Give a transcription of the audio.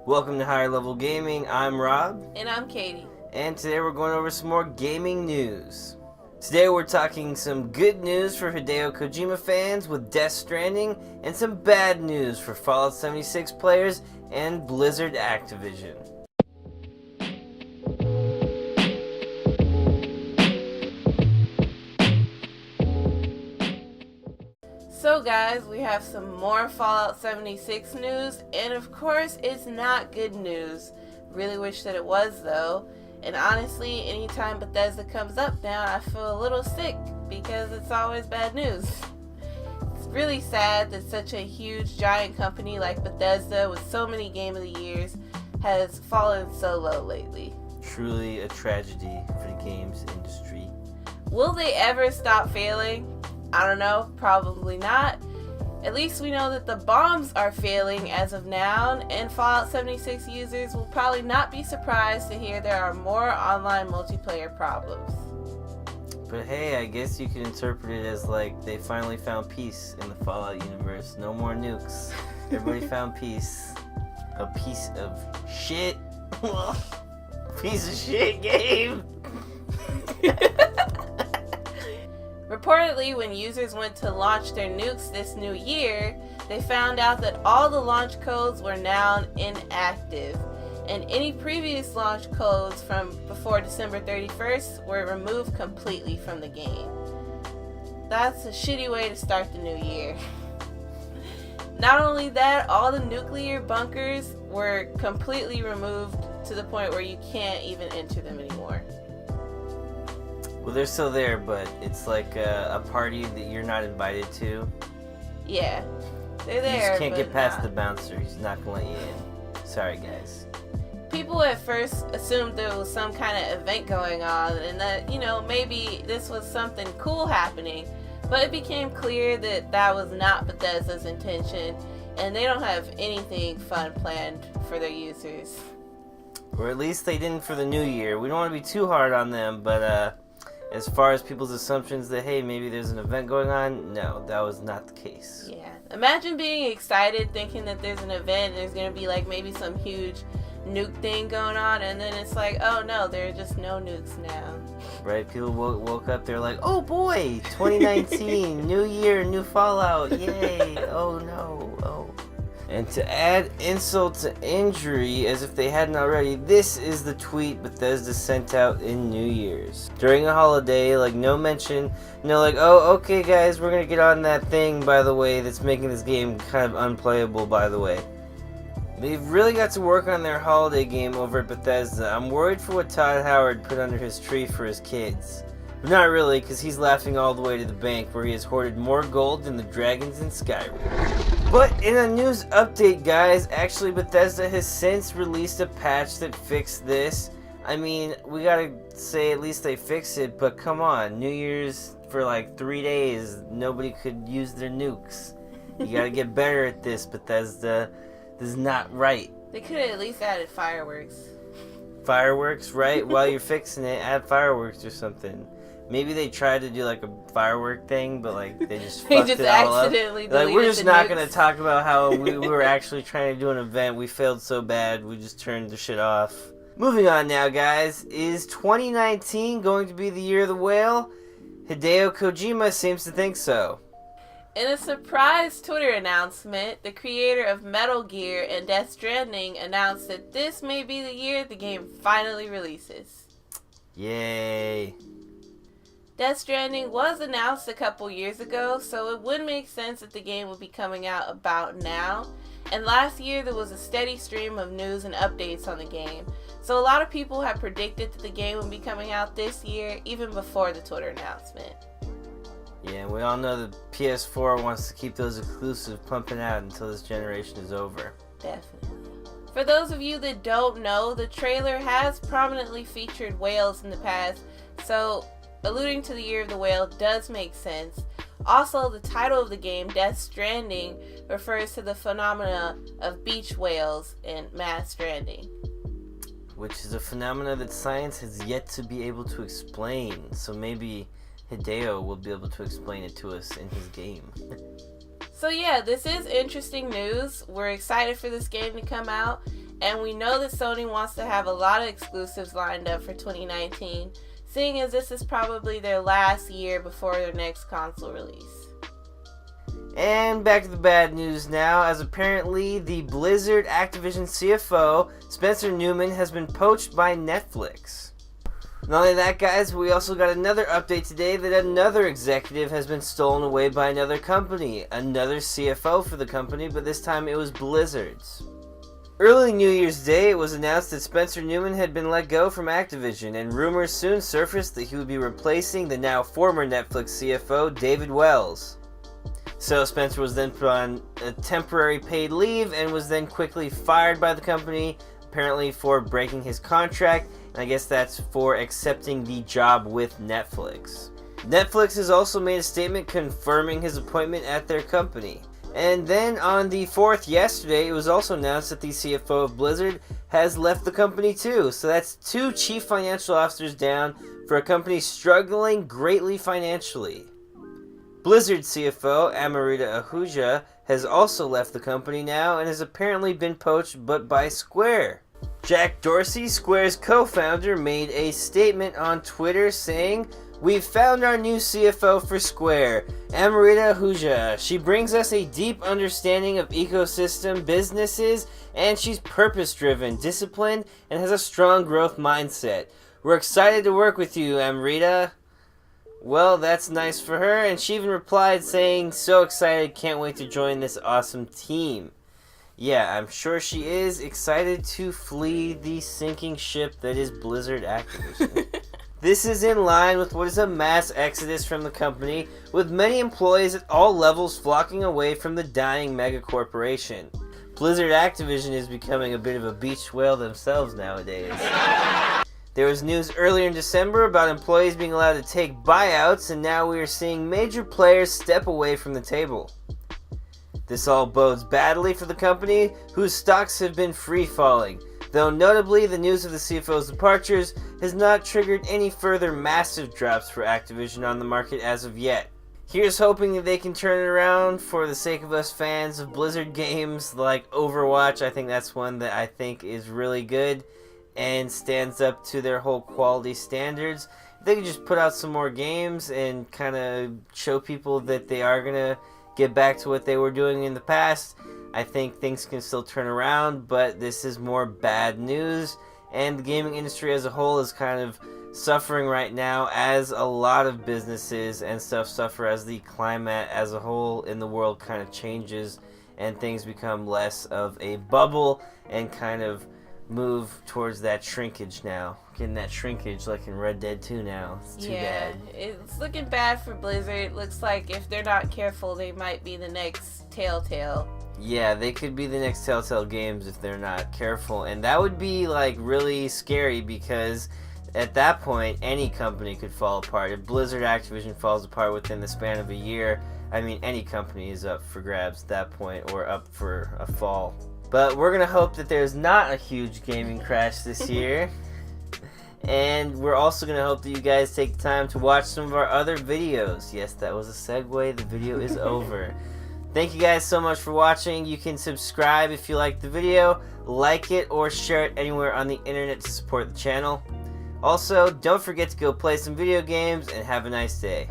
Welcome to Higher Level Gaming. I'm Rob. And I'm Katie. And today we're going over some more gaming news. Today we're talking some good news for Hideo Kojima fans with Death Stranding, and some bad news for Fallout 76 players and Blizzard Activision. So guys, we have some more Fallout 76 news, and of course it's not good news. Really wish that it was though. And honestly, anytime Bethesda comes up now, I feel a little sick because it's always bad news. It's really sad that such a huge giant company like Bethesda with so many Game of the Years has fallen so low lately. Truly a tragedy for the games industry. Will they ever stop failing? I don't know, probably not. At least we know that the bombs are failing as of now, and Fallout 76 users will probably not be surprised to hear there are more online multiplayer problems. But hey, I guess you can interpret it as like they finally found peace in the Fallout universe. No more nukes. Everybody found peace. A piece of shit. Piece of shit game. Reportedly, when users went to launch their nukes this new year, they found out that all the launch codes were now inactive, and any previous launch codes from before December 31st were removed completely from the game. That's a shitty way to start the new year. Not only that, all the nuclear bunkers were completely removed to the point where you can't even enter them anymore. Well, they're still there, but it's like a party that you're not invited to. Yeah, they're there. You just can't but get past not. the bouncer. He's not gonna let you in. Sorry, guys. People at first assumed there was some kind of event going on, and that, maybe this was something cool happening. But it became clear that that was not Bethesda's intention, and they don't have anything fun planned for their users. Or at least they didn't for the new year. We don't want to be too hard on them, but as far as people's assumptions that, hey, maybe there's an event going on, no, that was not the case. Yeah. Imagine being excited thinking that there's an event and there's going to be like maybe some huge nuke thing going on, and then it's like, oh no, there are just no nukes now. Right? People woke up, they're like, oh boy, 2019, new year, new Fallout, yay, oh no, oh. And to add insult to injury, as if they hadn't already, this is the tweet Bethesda sent out in New Year's. During a holiday, like no mention, oh, okay guys, we're gonna get on that thing, by the way, that's making this game kind of unplayable, by the way. They've really got to work on their holiday game over at Bethesda. I'm worried for what Todd Howard put under his tree for his kids. But not really, because he's laughing all the way to the bank, where he has hoarded more gold than the dragons in Skyrim. But in a news update, guys, actually Bethesda has since released a patch that fixed this. I mean, we gotta say at least they fixed it, but come on, New Year's for like 3 days, nobody could use their nukes. You gotta get better at this, Bethesda. This is not right. They could have at least added fireworks. Fireworks, right? While you're fixing it, add fireworks or something. Maybe they tried to do like a firework thing, but like they just fucked it all up. Like, we're just not going to talk about how we were actually trying to do an event. We failed so bad, we just turned the shit off. Moving on now, guys. Is 2019 going to be the year of the whale? Hideo Kojima seems to think so. In a surprise Twitter announcement, the creator of Metal Gear and Death Stranding announced that this may be the year the game finally releases. Yay. Death Stranding was announced a couple years ago, so it would make sense that the game would be coming out about now. And last year there was a steady stream of news and updates on the game. So a lot of people have predicted that the game would be coming out this year, even before the Twitter announcement. Yeah, we all know the PS4 wants to keep those exclusives pumping out until this generation is over. Definitely. For those of you that don't know, the trailer has prominently featured whales in the past, so alluding to the Year of the Whale does make sense. Also, the title of the game, Death Stranding, refers to the phenomena of beach whales in mass stranding. Which is a phenomena that science has yet to be able to explain, so maybe Hideo will be able to explain it to us in his game. So yeah, this is interesting news. We're excited for this game to come out. And we know that Sony wants to have a lot of exclusives lined up for 2019, seeing as this is probably their last year before their next console release. And back to the bad news now, as apparently the Blizzard Activision CFO, Spencer Newman, has been poached by Netflix. Not only that, guys, but we also got another update today that another executive has been stolen away by another company. Another CFO for the company, but this time it was Blizzard's. Early New Year's Day, it was announced that Spencer Newman had been let go from Activision, and rumors soon surfaced that he would be replacing the now former Netflix CFO, David Wells. So Spencer was then put on a temporary paid leave and was then quickly fired by the company, apparently for breaking his contract, and I guess that's for accepting the job with Netflix. Netflix has also made a statement confirming his appointment at their company. And then on the 4th yesterday, it was also announced that the CFO of Blizzard has left the company too. So that's 2 chief financial officers down for a company struggling greatly financially. Blizzard CFO Amrita Ahuja has also left the company now and has apparently been poached, but by Square. Jack Dorsey, Square's co-founder, made a statement on Twitter saying, "We've found our new CFO for Square, Amrita Ahuja. She brings us a deep understanding of ecosystem businesses, and she's purpose-driven, disciplined, and has a strong growth mindset. We're excited to work with you, Amrita." Well, that's nice for her, and she even replied saying, "So excited, can't wait to join this awesome team." Yeah, I'm sure she is excited to flee the sinking ship that is Blizzard Activision. This is in line with what is a mass exodus from the company, with many employees at all levels flocking away from the dying megacorporation. Blizzard Activision is becoming a bit of a beach whale themselves nowadays. There was news earlier in December about employees being allowed to take buyouts, and now we are seeing major players step away from the table. This all bodes badly for the company, whose stocks have been free-falling, though notably the news of the CFO's departures has not triggered any further massive drops for Activision on the market as of yet. Here's hoping that they can turn it around for the sake of us fans of Blizzard games like Overwatch. I think that's one that I think is really good and stands up to their whole quality standards. If they could just put out some more games and kind of show people that they are going to get back to what they were doing in the past, I think things can still turn around, but this is more bad news, and the gaming industry as a whole is kind of suffering right now, as a lot of businesses and stuff suffer as the climate as a whole in the world kind of changes and things become less of a bubble and kind of move towards that shrinkage now. Getting that shrinkage like in Red Dead 2 now. It's too bad. It's looking bad for Blizzard. Looks like if they're not careful, they might be the next Telltale. Yeah, they could be the next Telltale Games if they're not careful. And that would be like really scary, because at that point, any company could fall apart. If Blizzard Activision falls apart within the span of a year, I mean, any company is up for grabs at that point, or up for a fall. But we're going to hope that there's not a huge gaming crash this year. And we're also going to hope that you guys take the time to watch some of our other videos. Yes, that was a segue. The video is over. Thank you guys so much for watching. You can subscribe if you like the video, like it, or share it anywhere on the internet to support the channel. Also, don't forget to go play some video games, and have a nice day.